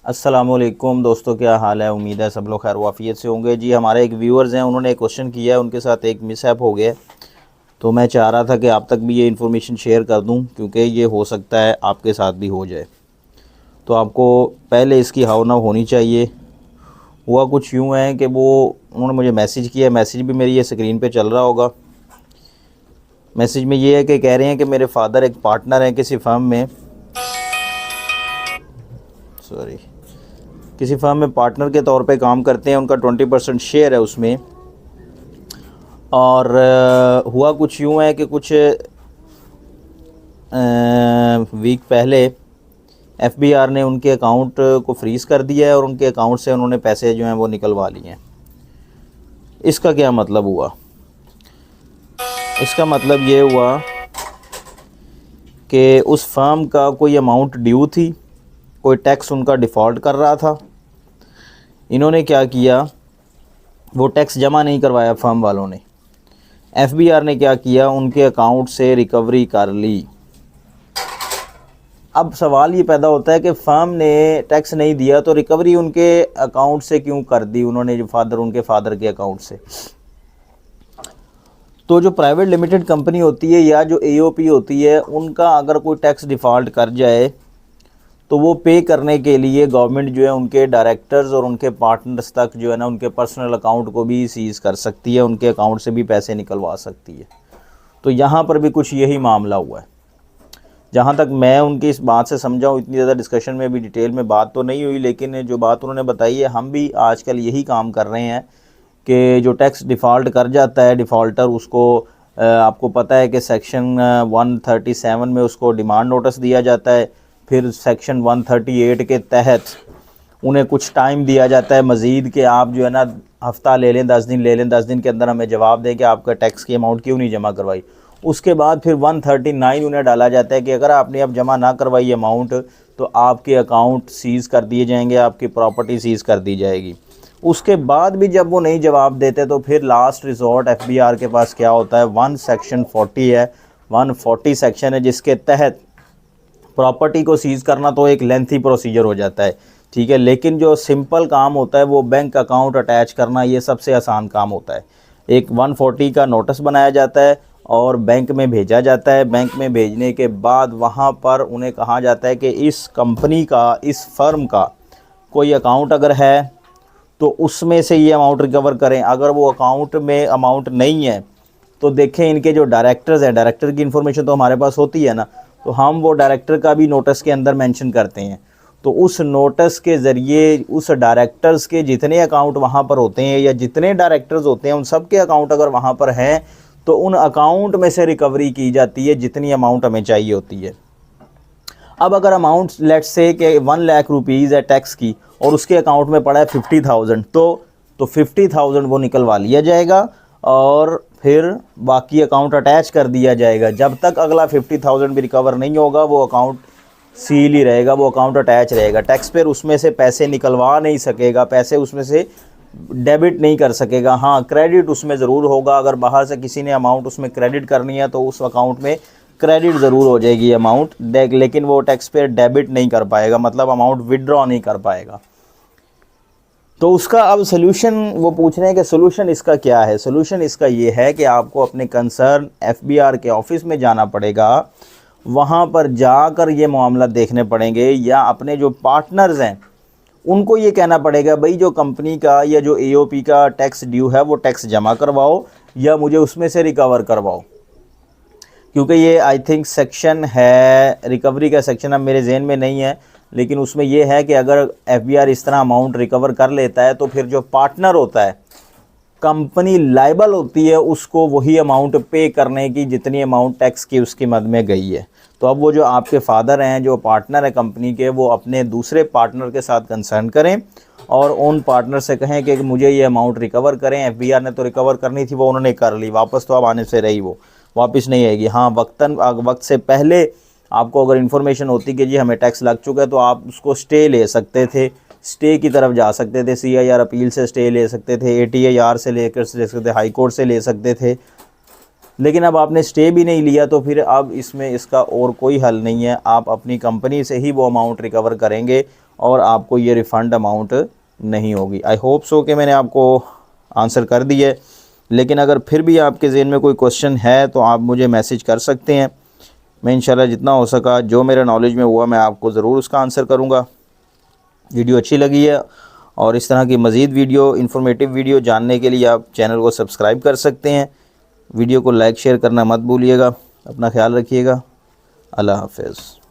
अस्सलामुअलैकुम दोस्तों, क्या हाल है। उम्मीद है सब लोग खैर वाफियत से होंगे। जी हमारे एक व्यूअर्स हैं, उन्होंने एक क्वेश्चन किया है, उनके साथ एक मिसहैप हो गया है। तो मैं चाह रहा था कि आप तक भी ये इन्फॉर्मेशन शेयर कर दूं, क्योंकि ये हो सकता है आपके साथ भी हो जाए। तो आपको पहले इसकी हाव नाव होनी चाहिए। हुआ कुछ यूँ है कि वो उन्होंने मुझे मैसेज किया, मैसेज भी मेरी ये स्क्रीन पे चल रहा होगा। मैसेज में ये है कि कह रहे हैं कि मेरे फादर एक पार्टनर हैं किसी फर्म में, सॉरी किसी फर्म में पार्टनर के तौर पे काम करते हैं। उनका 20% शेयर है उसमें। और हुआ कुछ यूँ है कि कुछ वीक पहले एफबीआर ने उनके अकाउंट को फ्रीज़ कर दिया है और उनके अकाउंट से उन्होंने पैसे जो हैं वो निकलवा लिए हैं। इसका क्या मतलब हुआ? इसका मतलब ये हुआ कि उस फर्म का कोई अमाउंट ड्यू थी, कोई टैक्स उनका डिफ़ॉल्ट कर रहा था। इन्होंने क्या किया, वो टैक्स जमा नहीं करवाया फर्म वालों ने। एफबीआर ने क्या किया, उनके अकाउंट से रिकवरी कर ली। अब सवाल ये पैदा होता है कि फ़र्म ने टैक्स नहीं दिया तो रिकवरी उनके अकाउंट से क्यों कर दी उन्होंने, जो उनके फादर के अकाउंट से। तो जो प्राइवेट लिमिटेड कंपनी होती है या जो एओपी होती है, उनका अगर कोई टैक्स डिफ़ॉल्ट कर जाए तो वो पे करने के लिए गवर्नमेंट जो है उनके डायरेक्टर्स और उनके पार्टनर्स तक जो है ना उनके पर्सनल अकाउंट को भी सीज़ कर सकती है, उनके अकाउंट से भी पैसे निकलवा सकती है। तो यहाँ पर भी कुछ यही मामला हुआ है। जहाँ तक मैं उनकी इस बात से समझा हूँ, इतनी ज़्यादा डिस्कशन में भी डिटेल में बात तो नहीं हुई, लेकिन जो बात उन्होंने बताई है, हम भी आजकल यही काम कर रहे हैं कि जो टैक्स डिफ़ॉल्ट कर जाता है डिफ़ॉल्टर, उसको आपको पता है कि सेक्शन 137 में उसको डिमांड नोटिस दिया जाता है। फिर सेक्शन 138 के तहत उन्हें कुछ टाइम दिया जाता है मज़ीद कि आप जो है ना हफ़्ता ले लें, 10 दिन ले लें, 10 दिन के अंदर हमें जवाब दें कि आपका टैक्स की अमाउंट क्यों नहीं जमा करवाई। उसके बाद फिर 139 उन्हें डाला जाता है कि अगर आपने अब जमा ना करवाई अमाउंट तो आपके अकाउंट सीज़ कर दिए जाएंगे, आपकी प्रॉपर्टी सीज़ कर दी जाएगी। उसके बाद भी जब वो नहीं जवाब देते तो फिर लास्ट रिजॉर्ट एफबीआर के पास क्या होता है, 1 सेक्शन 40 है, 140 सेक्शन है, जिसके तहत प्रॉपर्टी को सीज़ करना तो एक लेंथी प्रोसीजर हो जाता है, ठीक है। लेकिन जो सिंपल काम होता है वो बैंक अकाउंट अटैच करना, ये सबसे आसान काम होता है। एक 140 का नोटिस बनाया जाता है और बैंक में भेजा जाता है। बैंक में भेजने के बाद वहाँ पर उन्हें कहा जाता है कि इस कंपनी का, इस फर्म का कोई अकाउंट अगर है तो उसमें से ये अमाउंट रिकवर करें। अगर वो अकाउंट में अमाउंट नहीं है तो देखें इनके जो डायरेक्टर्स हैं, डायरेक्टर की इन्फॉर्मेशन तो हमारे पास होती है ना, तो हम वो डायरेक्टर का भी नोटिस के अंदर मेंशन करते हैं। तो उस नोटिस के ज़रिए उस डायरेक्टर्स के जितने अकाउंट वहाँ पर होते हैं या जितने डायरेक्टर्स होते हैं उन सब के अकाउंट अगर वहाँ पर हैं तो उन अकाउंट में से रिकवरी की जाती है जितनी अमाउंट हमें चाहिए होती है। अब अगर अमाउंट लेट्स से कि 1 लाख रुपीज़ है टैक्स की और उसके अकाउंट में पड़ा है 50,000, तो 50,000 वो निकलवा लिया जाएगा और फिर बाकी अकाउंट अटैच कर दिया जाएगा। जब तक अगला 50,000 भी रिकवर नहीं होगा वो अकाउंट सील ही रहेगा, वो अकाउंट अटैच रहेगा। टैक्स पेयर उसमें से पैसे निकलवा नहीं सकेगा, पैसे उसमें से डेबिट नहीं कर सकेगा। हाँ, क्रेडिट उसमें ज़रूर होगा। अगर बाहर से किसी ने अमाउंट उसमें क्रेडिट करनी है तो उस अकाउंट में क्रेडिट ज़रूर हो जाएगी अमाउंट, लेकिन वो टैक्स पेयर डेबिट नहीं कर पाएगा, मतलब अमाउंट विड्रॉ नहीं कर पाएगा। तो उसका अब सोल्यूशन वो पूछ रहे हैं कि सोल्यूशन इसका क्या है। सोल्यूशन इसका ये है कि आपको अपने कंसर्न एफबीआर के ऑफिस में जाना पड़ेगा, वहाँ पर जाकर ये मामला देखने पड़ेंगे, या अपने जो पार्टनर्स हैं उनको ये कहना पड़ेगा भाई जो कंपनी का या जो एओपी का टैक्स ड्यू है वो टैक्स जमा करवाओ या मुझे उसमें से रिकवर करवाओ। क्योंकि ये आई थिंक सेक्शन है, रिकवरी का सेक्शन अब मेरे जहन में नहीं है, लेकिन उसमें यह है कि अगर एफबीआर इस तरह अमाउंट रिकवर कर लेता है तो फिर जो पार्टनर होता है, कंपनी लायबल होती है उसको वही अमाउंट पे करने की जितनी अमाउंट टैक्स की उसकी मद में गई है। तो अब वो जो आपके फादर हैं, जो पार्टनर है कंपनी के, वो अपने दूसरे पार्टनर के साथ कंसर्न करें और उन पार्टनर से कहें कि मुझे ये अमाउंट रिकवर करें। एफबीआर ने तो रिकवर करनी थी, वो उन्होंने कर ली, वापस तो अब आने से रही, वो वापस नहीं आएगी। हाँ, वक्त से पहले आपको अगर इन्फॉर्मेशन होती कि जी हमें टैक्स लग चुका है तो आप उसको स्टे ले सकते थे, स्टे की तरफ जा सकते थे, CIR अपील से स्टे ले सकते थे, ATIR से ले सकते थे, हाई कोर्ट से ले सकते थे। लेकिन अब आपने स्टे भी नहीं लिया तो फिर अब इसमें इसका और कोई हल नहीं है। आप अपनी कंपनी से ही वो अमाउंट रिकवर करेंगे और आपको ये रिफ़ंड अमाउंट नहीं होगी। आई होप सो कि मैंने आपको आंसर कर दिया है, लेकिन अगर फिर भी आपके ज़हन में कोई क्वेश्चन है तो आप मुझे मैसेज कर सकते हैं। मैं इंशाल्लाह जितना हो सका, जो मेरे नॉलेज में हुआ, मैं आपको ज़रूर उसका आंसर करूँगा। वीडियो अच्छी लगी है और इस तरह की मज़ीद वीडियो, इन्फॉर्मेटिव वीडियो जानने के लिए आप चैनल को सब्सक्राइब कर सकते हैं। वीडियो को लाइक शेयर करना मत भूलिएगा। अपना ख्याल रखिएगा। अल्लाह हाफ़िज़।